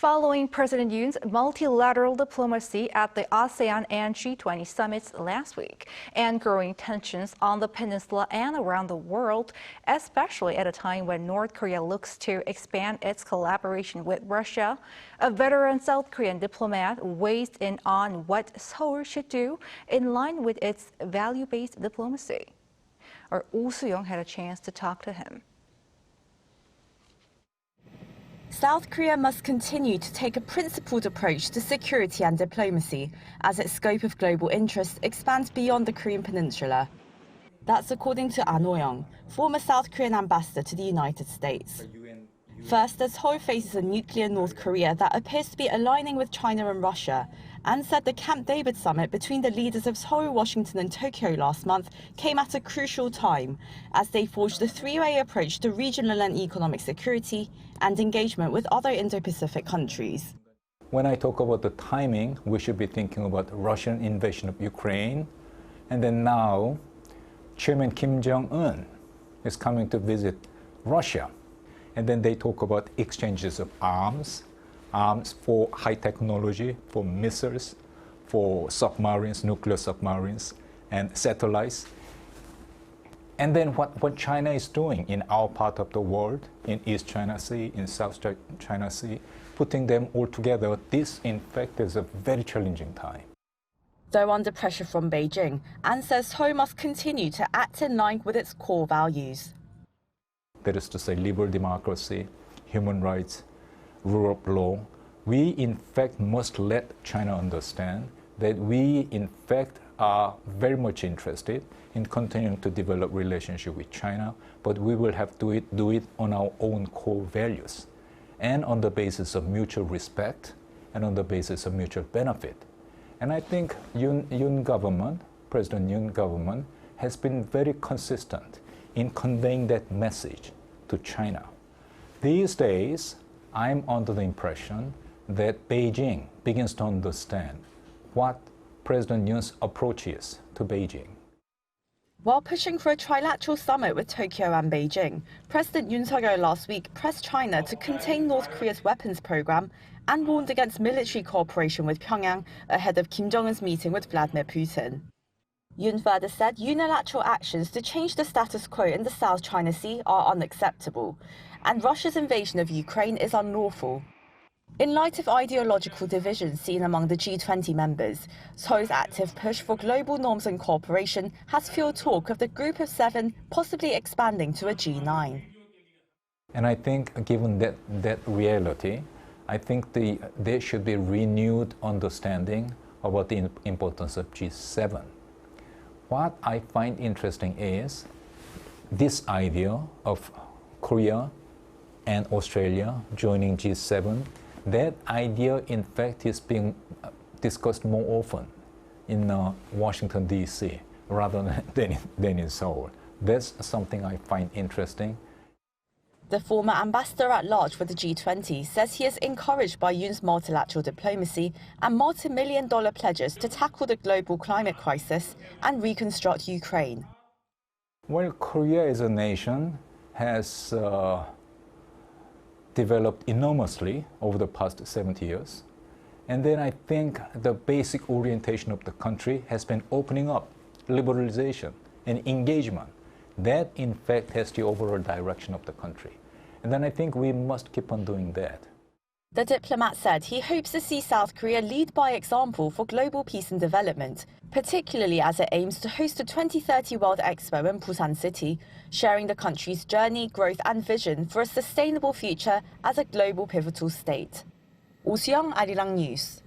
Following President Yoon's multilateral diplomacy at the ASEAN and G20 Summits last week and growing tensions on the peninsula and around the world, especially at a time when North Korea looks to expand its collaboration with Russia, a veteran South Korean diplomat weighs in on what Seoul should do in line with its value-based diplomacy. Our Oh Soo-young had a chance to talk to him. South Korea must continue to take a principled approach to security and diplomacy as its scope of global interests expands beyond the Korean Peninsula. That's according to Ahn Ho-young, former South Korean ambassador to the United States. First, as Seoul faces a nuclear North Korea that appears to be aligning with China and Russia, and said the Camp David summit between the leaders of Seoul, Washington and Tokyo last month came at a crucial time as they forged a three-way approach to regional and economic security and engagement with other Indo-Pacific countries. When I talk about the timing, we should be thinking about Russian invasion of Ukraine. And then now, Chairman Kim Jong-un is coming to visit Russia. And then they talk about exchanges of arms for high technology, for missiles, for submarines, nuclear submarines, and satellites. And then what China is doing in our part of the world, in East China Sea, in South China Sea, putting them all together, this in fact is a very challenging time. Though under pressure from Beijing, Ahn says Seoul must continue to act in line with its core values. That is to say, liberal democracy, human rights, rule of law. We in fact must let China understand that we in fact are very much interested in continuing to develop relationship with China, but we will have to do it on our own core values and on the basis of mutual respect and on the basis of mutual benefit. And I think Yoon government, President Yoon government, has been very consistent in conveying that message to China. These days, I'm under the impression that Beijing begins to understand what President Yoon's approach is to Beijing. While pushing for a trilateral summit with Tokyo and Beijing, President Yoon last week pressed China to contain North Korea's weapons program and warned against military cooperation with Pyongyang ahead of Kim Jong-un's meeting with Vladimir Putin. Yoon further said unilateral actions to change the status quo in the South China Sea are unacceptable, and Russia's invasion of Ukraine is unlawful. In light of ideological divisions seen among the G20 members, Seoul's active push for global norms and cooperation has fueled talk of the Group of Seven possibly expanding to a G9. And I think, given that reality, I think there should be renewed understanding about the importance of G7. What I find interesting is this idea of Korea and Australia joining G7. That idea, in fact, is being discussed more often in Washington, D.C., rather than in Seoul. That's something I find interesting. The former ambassador at large for the G20 says he is encouraged by Yoon's multilateral diplomacy and multi-million-dollar pledges to tackle the global climate crisis and reconstruct Ukraine. Well, Korea as a nation has developed enormously over the past 70 years. And then I think the basic orientation of the country has been opening up, liberalization and engagement. That, in fact, has the overall direction of the country. And then I think we must keep on doing that. The diplomat said he hopes to see South Korea lead by example for global peace and development, particularly as it aims to host the 2030 World Expo in Busan City, sharing the country's journey, growth and vision for a sustainable future as a global pivotal state. Oh Soo-young, Arirang News.